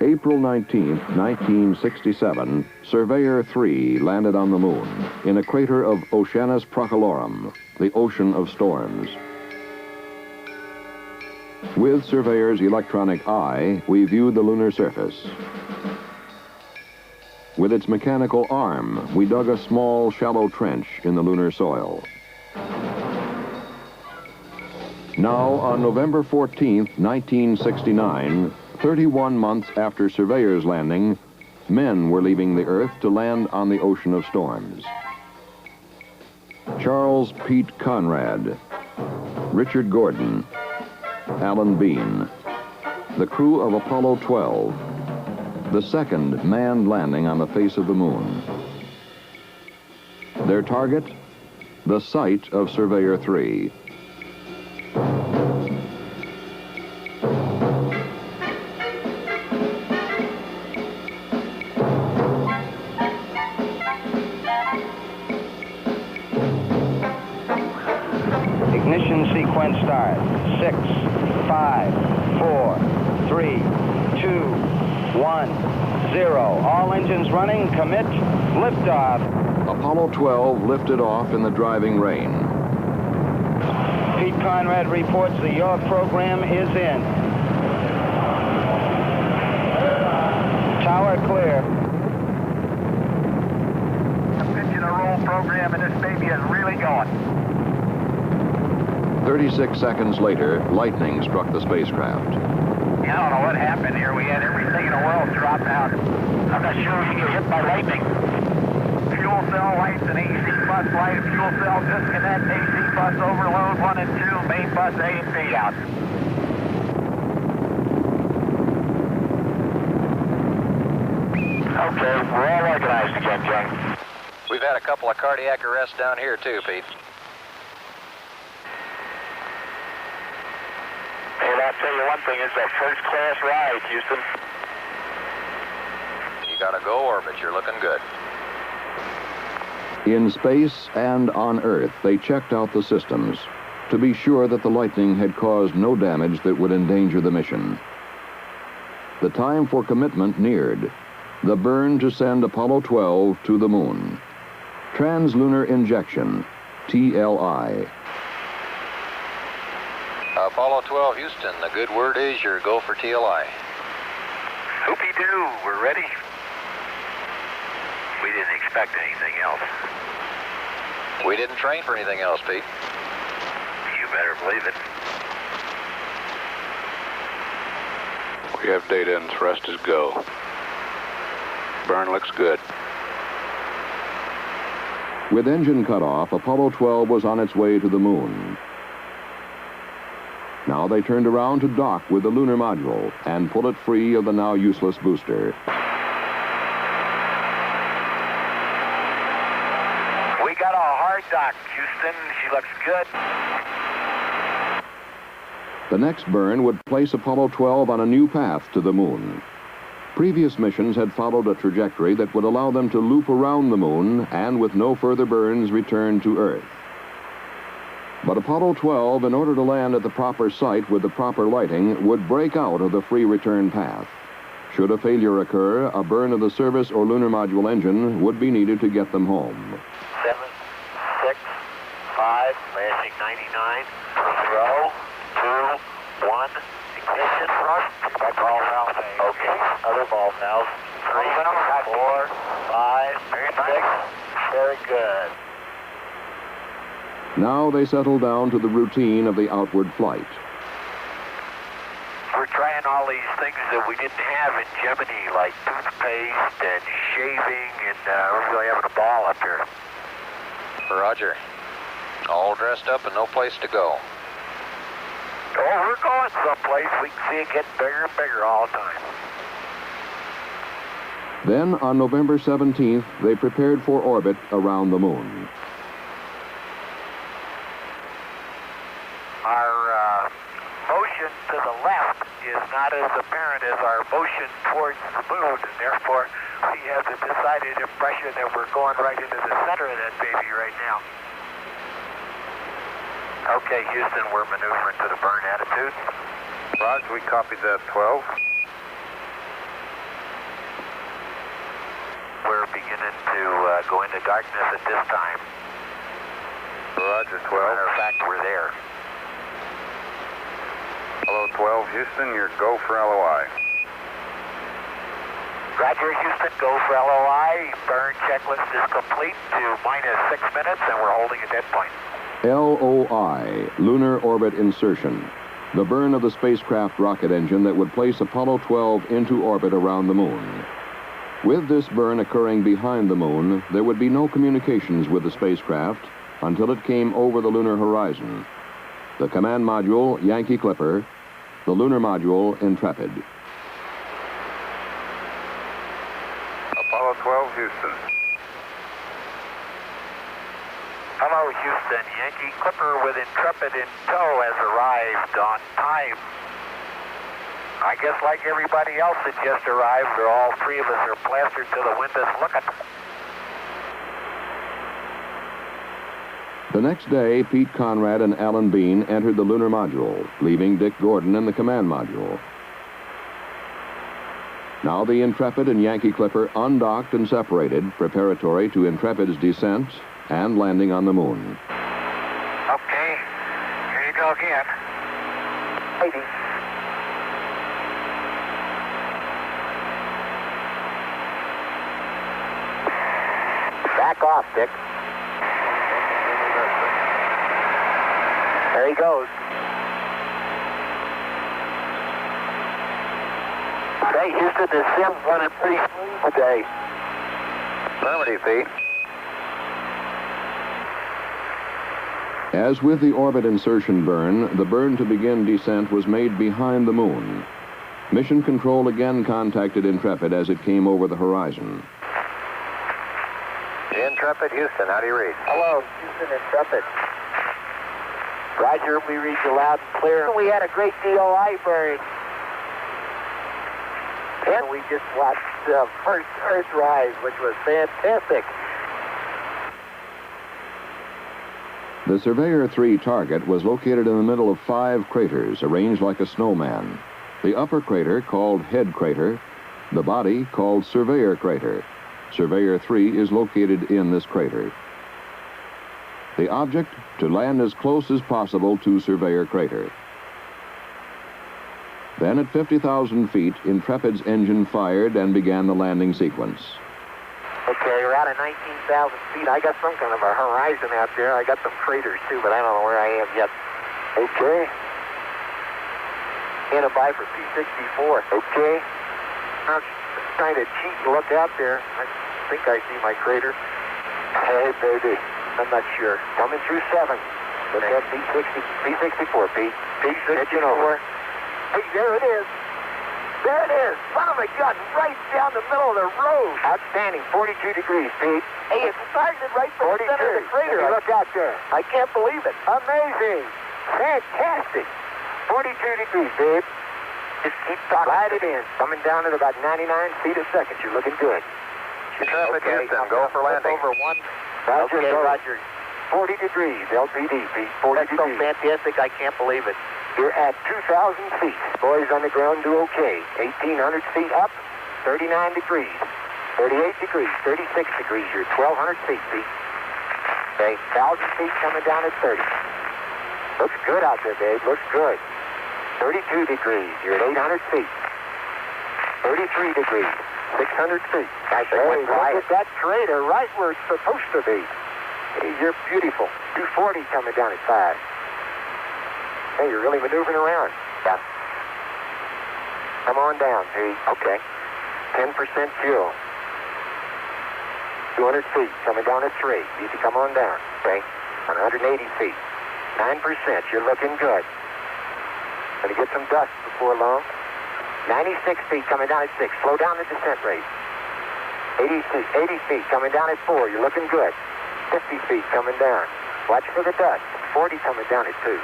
April 19, 1967, Surveyor 3 landed on the moon in a crater of Oceanus Procellarum, the ocean of storms. With Surveyor's electronic eye, we viewed the lunar surface. With its mechanical arm, we dug a small, shallow trench in the lunar soil. Now, on November 14, 1969, 31 months after Surveyor's landing, men were leaving the Earth to land on the ocean of storms. Charles Pete Conrad, Richard Gordon, Alan Bean, the crew of Apollo 12, the second manned landing on the face of the moon. Their target, the site of Surveyor 3. Ignition sequence start. 6, 5, 4, 3, 2, 1, 0. All engines running. Commit. Liftoff. Apollo 12 lifted off in the driving rain. Pete Conrad reports the yaw program is in. Tower clear. The pitch and a roll program, and this baby is really going. 36 seconds later, lightning struck the spacecraft. I don't know what happened here. We had everything in the world drop out. I'm not sure if you get hit by lightning. Fuel cell lights and AC bus light. Fuel cell disconnect. AC bus overload 1 and 2. Main bus A and B out. Okay, we're all organized again, John. We've had a couple of cardiac arrests down here too, Pete. Hey, I'll tell you one thing, it's a first-class ride, Houston. You got a go orbit, you're looking good. In space and on Earth, they checked out the systems to be sure that the lightning had caused no damage that would endanger the mission. The time for commitment neared. The burn to send Apollo 12 to the moon. Translunar injection, TLI. Apollo 12 Houston, the good word is your go for TLI. Hoopy-doo, we're ready. We didn't expect anything else. We didn't train for anything else, Pete. You better believe it. We have data and thrust is go. Burn looks good. With engine cut off, Apollo 12 was on its way to the moon. Now they turned around to dock with the lunar module and pull it free of the now useless booster. We got a hard dock, Houston. She looks good. The next burn would place Apollo 12 on a new path to the moon. Previous missions had followed a trajectory that would allow them to loop around the moon and, with no further burns, return to Earth. But Apollo 12, in order to land at the proper site with the proper lighting, would break out of the free return path. Should a failure occur, a burn of the service or lunar module engine would be needed to get them home. 7, 6, 5, flashing 99, 0, 2, 1, ignition, thrust. That's all valve. Okay, other valve valves. 3, 4, 5, 6, very good. Now they settle down to the routine of the outward flight. We're trying all these things that we didn't have in Gemini, like toothpaste and shaving, and we're really having a ball up here. Roger. All dressed up and no place to go. Oh, we're going someplace. We can see it getting bigger and bigger all the time. Then, on November 17th, they prepared for orbit around the moon. Our motion to the left is not as apparent as our motion towards the moon, and therefore we have the decided impression that we're going right into the center of that baby right now. Okay, Houston, we're maneuvering to the burn attitude. Roger, we copy that 12. we're beginning to go into darkness at this time. Roger, 12. Matter of fact, we're there. Hello, 12, Houston, you're go for LOI. Roger, Houston, go for LOI. Burn checklist is complete to -6 minutes, and we're holding at that point. LOI, Lunar Orbit Insertion, the burn of the spacecraft rocket engine that would place Apollo 12 into orbit around the moon. With this burn occurring behind the moon, there would be no communications with the spacecraft until it came over the lunar horizon. The command module, Yankee Clipper, the lunar module, Intrepid. Apollo 12, Houston. Hello, Houston. Yankee Clipper with Intrepid in tow has arrived on time. I guess like everybody else that just arrived, all three of us are plastered to the windows looking. The next day, Pete Conrad and Alan Bean entered the lunar module, leaving Dick Gordon in the command module. Now the Intrepid and Yankee Clipper undocked and separated, preparatory to Intrepid's descent and landing on the moon. Okay, here you go again. 80. Back off, Dick. There he goes. Hey, Houston, the sim's running pretty smooth today. Affirmative, Pete. As with the orbit insertion burn, the burn to begin descent was made behind the moon. Mission Control again contacted Intrepid as it came over the horizon. Intrepid, Houston, how do you read? Hello, Houston, Intrepid. Roger, we read you loud and clear. We had a great DOI burn. And we just watched the first Earthrise, which was fantastic. The Surveyor 3 target was located in the middle of 5 craters arranged like a snowman. The upper crater, called Head Crater, the body, called Surveyor Crater. Surveyor 3 is located in this crater. The object, to land as close as possible to Surveyor Crater. Then at 50,000 feet, Intrepid's engine fired and began the landing sequence. Okay, we're out of 19,000 feet. I got some kind of a horizon out there. I got some craters too, but I don't know where I am yet. Okay. Standby for P-64. Okay. I'm trying to cheat and look out there. I think I see my crater. Hey, baby. I'm not sure. Coming through 7. Look at P-64, Pete. P-64. Hey, there it is. There it is. Son of a gun, right down the middle of the road. Outstanding. 42 degrees, Pete. Hey, it's targeted right for the center of the crater. Hey, look out there. I can't believe it. Amazing. Fantastic. 42 degrees, babe. Just keep talking. Glide it in. Coming down at about 99 feet a second. You're looking good. Intrepid, Houston, go for landing. Over 1. Roger, okay, Roger. 40 degrees, LPD, Pete. 40 degrees. That's so fantastic, I can't believe it. You're at 2,000 feet. Boys on the ground do okay. 1,800 feet up, 39 degrees. 38 degrees, 36 degrees. You're 1,200 feet, Pete. Okay, 1,000 feet coming down at 30. Looks good out there, babe. Looks good. 32 degrees. You're at 800 feet. 33 degrees. 600 feet. Gosh, hey, look at that crater right where it's supposed to be. Hey, you're beautiful. 240 coming down at 5. Hey, you're really maneuvering around. Yeah. Come on down, Pete. Okay. 10% fuel. 200 feet coming down at 3. Need to come on down. Okay. 180 feet. 9%. You're looking good. Gonna get some dust before long. 96 feet coming down at 6. Slow down the descent rate. 80 feet coming down at 4. You're looking good. 50 feet coming down. Watch for the dust. 40 coming down at 2.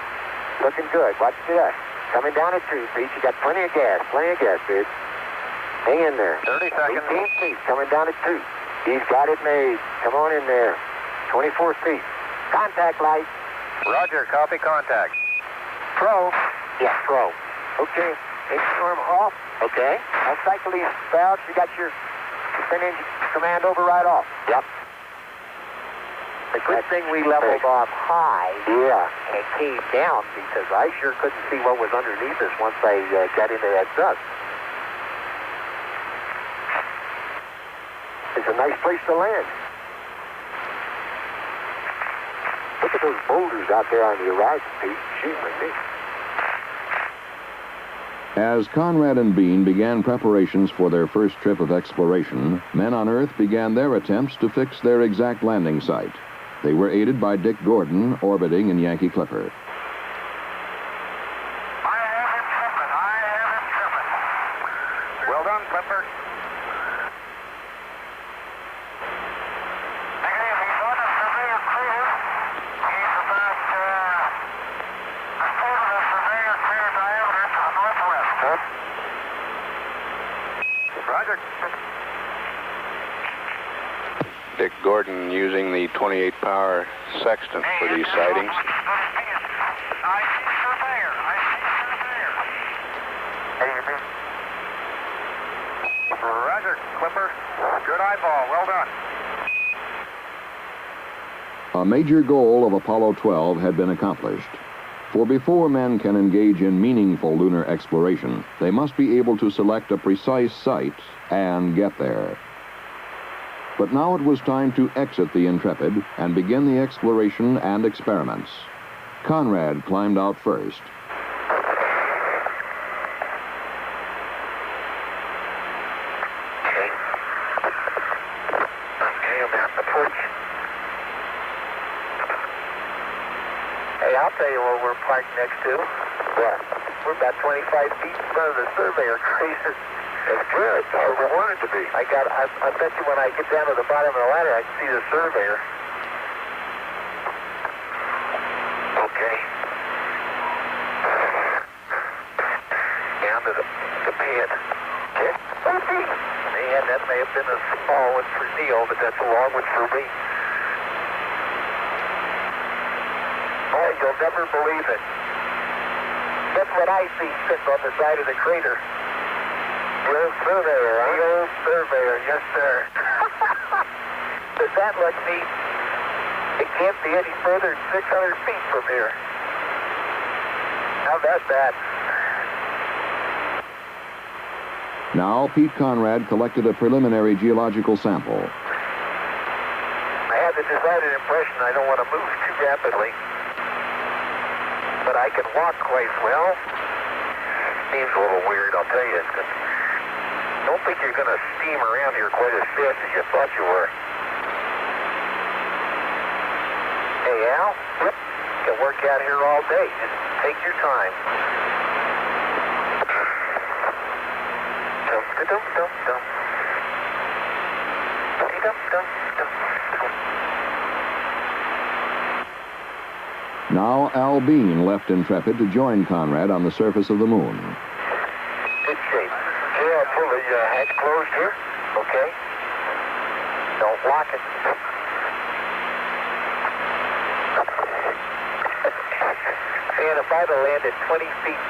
Looking good. Watch the dust. Coming down at 2 feet. You got plenty of gas. Plenty of gas, dude. Hang in there. 30 seconds. 18 feet coming down at 2. He's got it made. Come on in there. 24 feet. Contact light. Roger, copy contact. Pro. Yeah, pro. Okay. Storm off. Okay. I'll cycle these valves. You got your Send engine command over right off. Yep. The good thing we leveled off high. Yeah. And came down because I sure couldn't see what was underneath us once I got into that dust. It's a nice place to land. Look at those boulders out there on the horizon, Pete. Gee, me. As Conrad and Bean began preparations for their first trip of exploration, men on Earth began their attempts to fix their exact landing site. They were aided by Dick Gordon, orbiting in Yankee Clipper. I have him tripping. Well done, Clipper. Negative, he's on a surveyor crater. He's about a quarter of the surveyor crater diameter to the northwest. Roger. Dick Gordon using the 28 power sextant for these sightings. I see surveyor. Roger, Clipper. Good eyeball. Well done. A major goal of Apollo 12 had been accomplished. For before men can engage in meaningful lunar exploration, they must be able to select a precise site and get there. But now it was time to exit the Intrepid and begin the exploration and experiments. Conrad climbed out first. Okay, I'm at the porch. Hey, I'll tell you what we're parked next to. What? We're about 25 feet in front of the surveyor crater. That's good. That's where we want it to be. I bet you when I get down to the bottom of the ladder, I can see the surveyor. Okay. Down to the pad. Okay. Okay. Man, that may have been a small one for Neil, but that's a long one for me. Oh, you'll never believe it. That's what I see sitting on the side of the crater. The old surveyor, huh? The old surveyor, yes, sir. Does that look neat? It can't be any further than 600 feet from here. How about that? Now, Pete Conrad collected a preliminary geological sample. I have the decided impression I don't want to move too rapidly. But I can walk quite well. Seems a little weird, I'll tell you. Don't think you're going to steam around here quite as fast as you thought you were. Hey, Al, you can work out here all day. Just take your time. Dum-da-dum-dum-dum. Dum-dum-dum-dum. Now, Al Bean left Intrepid to join Conrad on the surface of the moon. Good shape. Yeah, I'll pull the hatch closed here. Okay. Don't lock it. And if I'd have landed 20 feet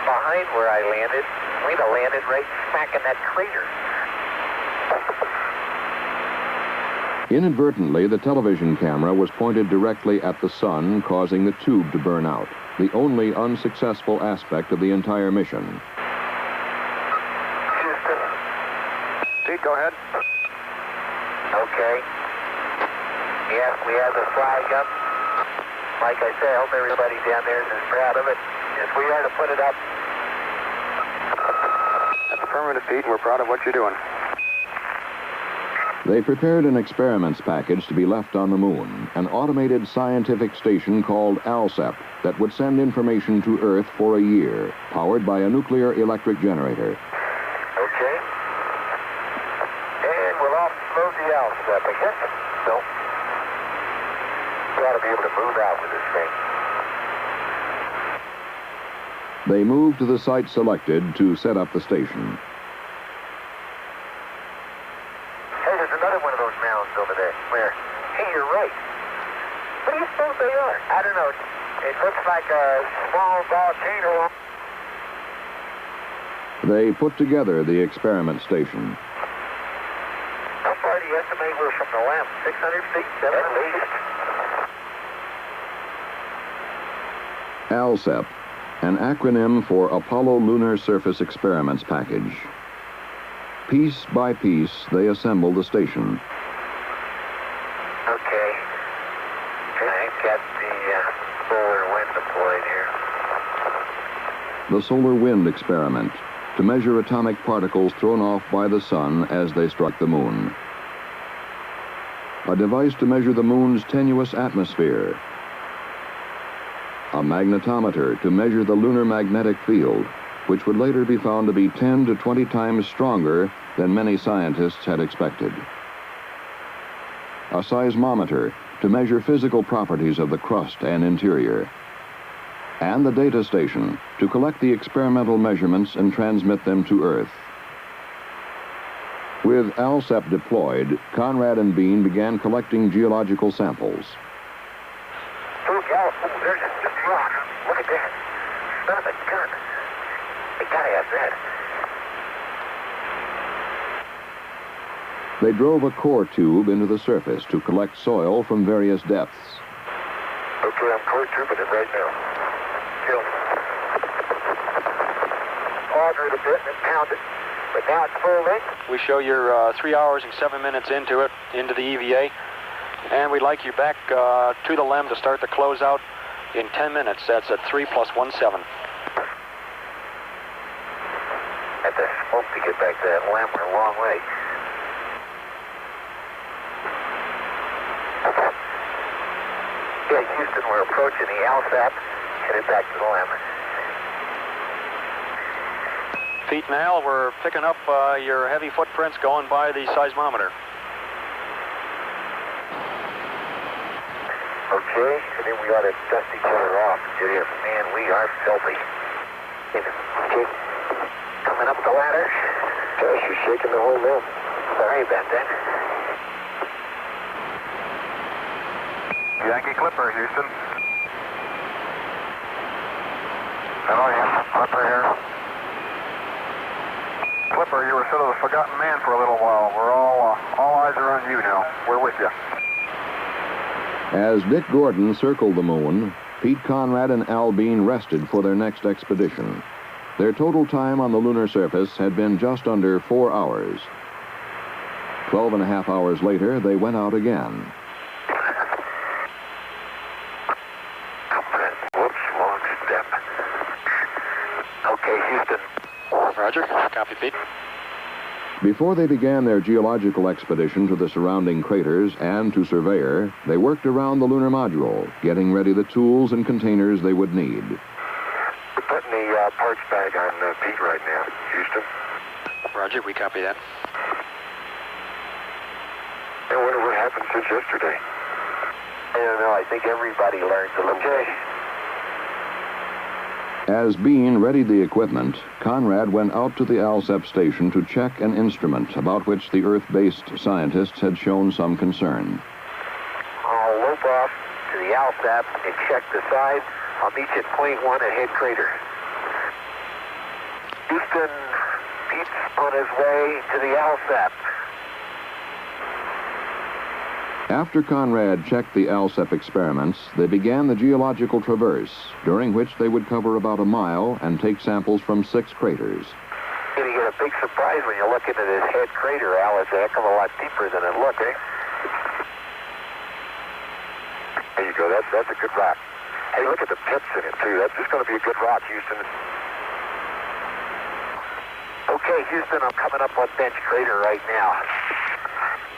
behind where I landed, we'd have landed right smack in that crater. Inadvertently, the television camera was pointed directly at the sun, causing the tube to burn out, the only unsuccessful aspect of the entire mission. Houston. Pete, go ahead. Okay. Yes, we have the flag up. Like I say, I hope everybody down there is as proud of it as we are to put it up. That's affirmative, Pete. We're proud of what you're doing. They prepared an experiments package to be left on the moon, an automated scientific station called ALSEP that would send information to Earth for a year, powered by a nuclear electric generator. Okay. And we'll offload the ALSEP, I guess. No. We ought to be able to move out with this thing. They moved to the site selected to set up the station. Hey, there's another one of those mounds over there. Where? Hey, you're right. What do you suppose they are? I don't know. It looks like a small volcano. They put together the experiment station. over from the limb. 600 feet, 700 feet. ALSEP, an acronym for Apollo Lunar Surface Experiments Package. Piece by piece, they assembled the station. Okay. I've got the solar wind deployed here. The solar wind experiment, to measure atomic particles thrown off by the sun as they struck the moon. A device to measure the moon's tenuous atmosphere. A magnetometer to measure the lunar magnetic field, which would later be found to be 10 to 20 times stronger than many scientists had expected. A seismometer to measure physical properties of the crust and interior. And the data station to collect the experimental measurements and transmit them to Earth. With ALSEP deployed, Conrad and Bean began collecting geological samples. Oh, there's a rock. Look at that. Son of a gun. They gotta have that. They drove a core tube into the surface to collect soil from various depths. Okay, I'm core tubing it right now. Auger it a bit and pound it. But now it's full length. We show you're 3 hours and 7 minutes into it, into the EVA. And we'd like you back to the LEM to start the closeout in 10 minutes. That's at 3 + 1/7. Had to smoke to get back to that LEM. We're a long way. Yeah, Houston, we're approaching the ALSEP. Headed back to the LEM. Pete and Al, we're picking up your heavy footprints going by the seismometer. Okay, and then we ought to dust each other off. Man, we are filthy. Okay, coming up the ladder. Gosh, you're shaking the whole mill. Sorry about that. Yankee Clipper, Houston. Hello, yes. Clipper here. Clipper, you were sort of the forgotten man for a little while. We're all eyes are on you now. We're with you. As Dick Gordon circled the moon, Pete Conrad and Al Bean rested for their next expedition. Their total time on the lunar surface had been just under 4 hours. 12.5 hours later, they went out again. Whoops, wrong step. Okay, Houston. Roger. Copy, Pete. Before they began their geological expedition to the surrounding craters and to Surveyor, they worked around the lunar module, getting ready the tools and containers they would need. We're putting the parts bag on Pete right now, Houston. Roger, we copy that. I wonder what happened since yesterday. I don't know. I think everybody learns a little. Okay. As Bean readied the equipment, Conrad went out to the ALSEP station to check an instrument about which the Earth-based scientists had shown some concern. I'll lope off to the ALSEP and check the size. I'll meet you at point 1 at head crater. Houston, Pete's on his way to the ALSEP. After Conrad checked the ALSEP experiments, they began the geological traverse, during which they would cover about a mile and take samples from 6 craters. You're going to get a big surprise when you look into this head crater, Al. It's a heck of a lot deeper than it looked, eh? There you go. That's a good rock. Hey, look at the pips in it, too. That's just going to be a good rock, Houston. Okay, Houston, I'm coming up on Bench Crater right now.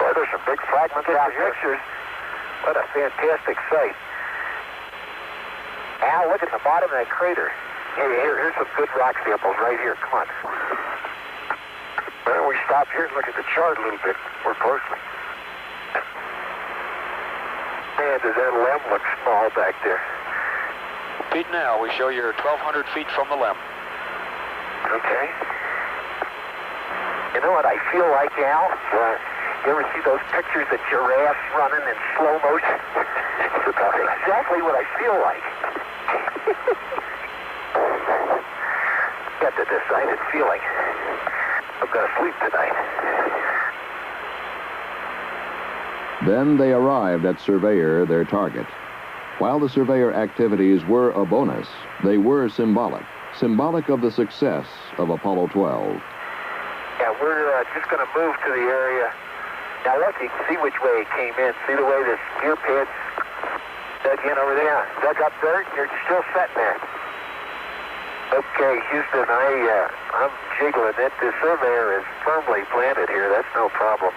Boy, there's some big fragments out here. Pictures. What a fantastic sight. Al, look at the bottom of that crater. Here's some good rock samples right here. Come on. Why don't we stop here and look at the chart a little bit more closely? Man, does that LEM look small back there? Pete, now we show you're 1,200 feet from the LEM. Okay. You know what I feel like, Al? You ever see those pictures of giraffes running in slow motion? That's exactly what I feel like. Got the decided feeling I'm going to sleep tonight. Then they arrived at Surveyor, their target. While the Surveyor activities were a bonus, they were symbolic of the success of Apollo 12. Yeah, we're just going to move to the area. Now look, you can see which way it came in. See the way this gear pit's dug in over there? Dug up dirt, you're still sitting there. Okay, Houston, I'm jiggling it. The Surveyor is firmly planted here. That's no problem.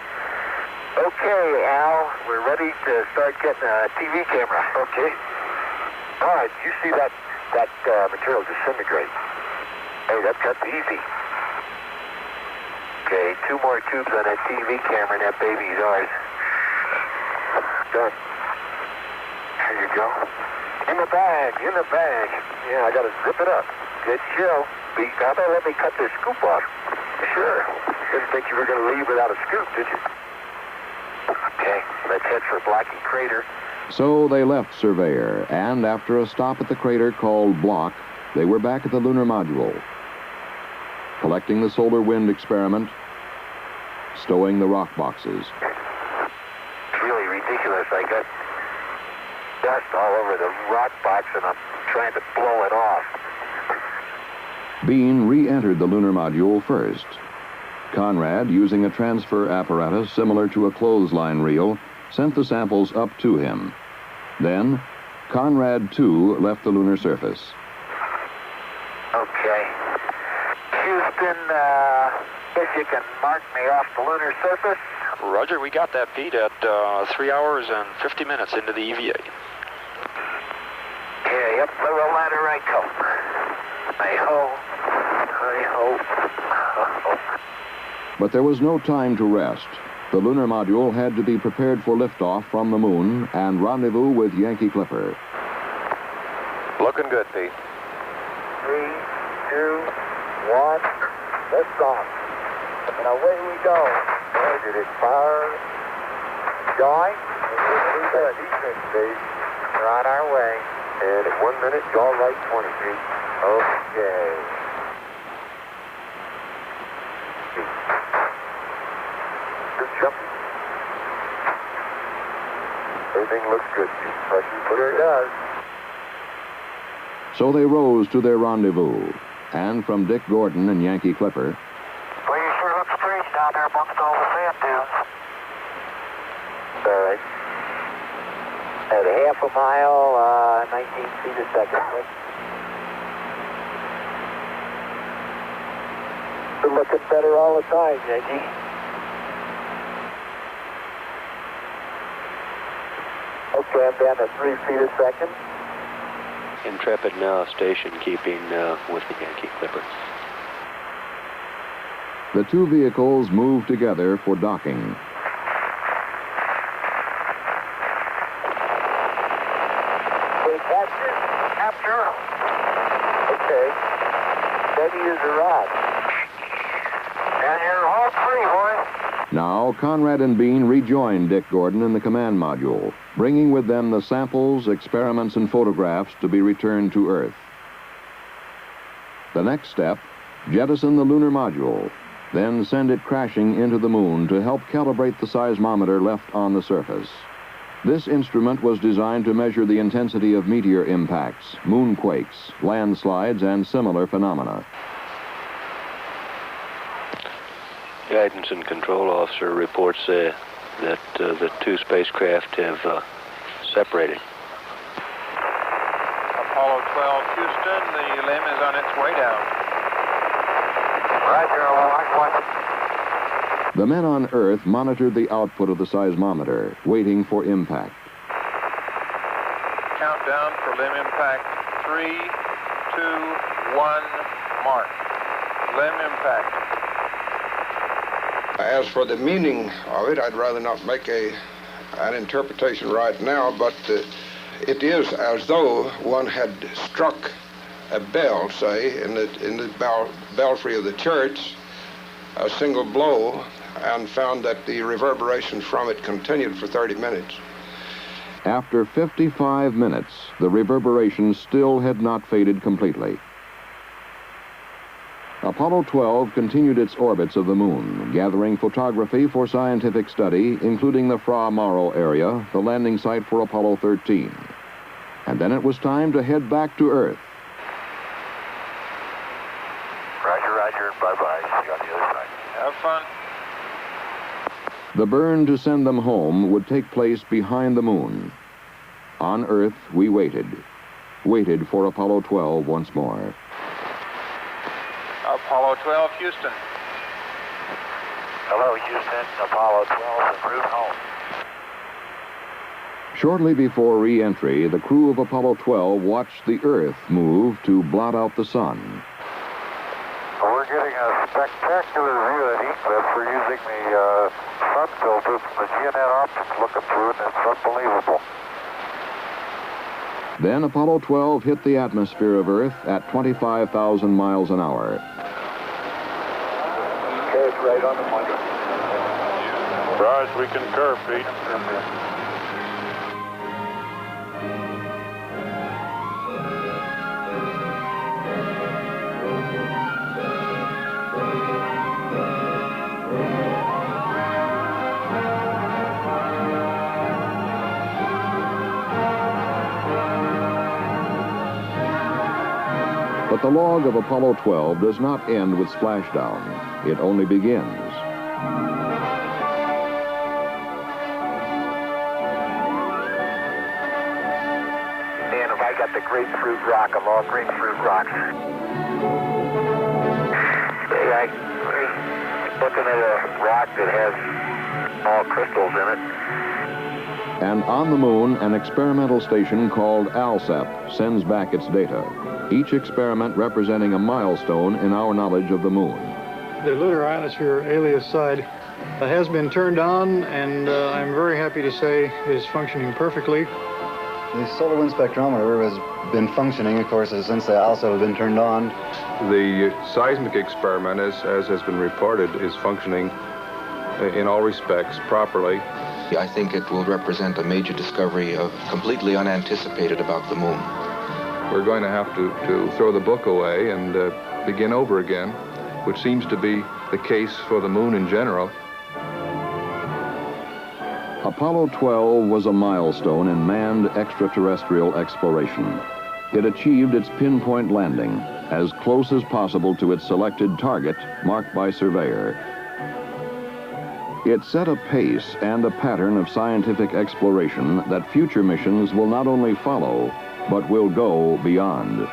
Okay, Al, we're ready to start getting a TV camera. Okay. All right, you see that material disintegrate. Hey, that's easy. Okay, 2 more tubes on that TV camera, and that baby's ours. Done. There you go. In the bag. Yeah, I got to zip it up. Good show. How about let me cut this scoop off? Sure. Didn't think you were going to leave without a scoop, did you? Okay, let's head for Blackie Crater. So they left Surveyor, and after a stop at the crater called Block, they were back at the lunar module, collecting the solar wind experiment, stowing the rock boxes. It's really ridiculous. I got dust all over the rock box, and I'm trying to blow it off. Bean re-entered the lunar module first. Conrad, using a transfer apparatus similar to a clothesline reel, sent the samples up to him. Then, Conrad, too, left the lunar surface. Okay. Houston, if you can mark me off the lunar surface. Roger, we got that, Pete, at 3 hours and 50 minutes into the EVA. Yeah, yep, little ladder I come. I hope. But there was no time to rest. The lunar module had to be prepared for liftoff from the moon and rendezvous with Yankee Clipper. Looking good, Pete. 3, 2, 1, lift off. And away we go. Boy, did it fire. Joy, we're on our way. And at 1 minute, yaw right 20 feet. Okay. Good jumping. Everything looks good. Sure does. So they rose to their rendezvous, and from Dick Gordon and Yankee Clipper, Well, you sure look strange down there amongst all the sand dunes. All right. At half a mile, 19 feet a second. We're looking better all the time, Yankee. Okay, I'm down to 3 feet a second. Intrepid now station keeping with the Yankee Clipper. the two vehicles moved together for docking. Capture. Okay. Steady as a rock. And you're all free, boy. Now, Conrad and Bean rejoined Dick Gordon in the command module, bringing with them the samples, experiments, and photographs to be returned to Earth. The next step, jettison the lunar module, then send it crashing into the moon to help calibrate the seismometer left on the surface. This instrument was designed to measure the intensity of meteor impacts, moonquakes, landslides, and similar phenomena. Guidance and control officer reports that the two spacecraft have separated. Apollo 12, Houston, the LEM is on its way down. Roger, watch. The men on Earth monitored the output of the seismometer, waiting for impact. Countdown for LEM impact. 3, 2, 1, mark. LEM impact. As for the meaning of it, I'd rather not make an interpretation right now, but it is as though one had struck a bell, say, in the belfry of the church, a single blow, and found that the reverberations from it continued for 30 minutes. After 55 minutes, the reverberations still had not faded completely. Apollo 12 continued its orbits of the moon, gathering photography for scientific study, including the Fra Mauro area, the landing site for Apollo 13. And then it was time to head back to Earth. Roger, roger. Bye-bye. See you on the other side. Have fun. The burn to send them home would take place behind the moon. On Earth, we waited for Apollo 12 once more. Apollo 12, Houston. Hello, Houston. Apollo 12 en route home. Shortly before re-entry, the crew of Apollo 12 watched the Earth move to blot out the sun. We're getting a spectacular view of that eclipse. We're using the sun filter from the GNN optics looking through it, and it's unbelievable. Then Apollo 12 hit the atmosphere of Earth at 25,000 miles an hour. Okay, it's right on the money. Raj, we concur, Pete. But the log of Apollo 12 does not end with splashdown. It only begins. And if I got the grapefruit rock of all grapefruit rocks. I'm looking at a rock that has all crystals in it. And on the moon, an experimental station called ALSEP sends back its data. Each experiment representing a milestone in our knowledge of the moon. The lunar ionosphere, alias side, has been turned on, and I'm very happy to say is functioning perfectly. The solar wind spectrometer has been functioning, of course, since the ALSEP has been turned on. The seismic experiment, as has been reported, is functioning in all respects properly. I think it will represent a major discovery completely unanticipated about the moon. We're going to have to throw the book away and begin over again, which seems to be the case for the moon in general. Apollo 12 was a milestone in manned extraterrestrial exploration. It achieved its pinpoint landing, as close as possible to its selected target, marked by Surveyor. It set a pace and a pattern of scientific exploration that future missions will not only follow, but will go beyond.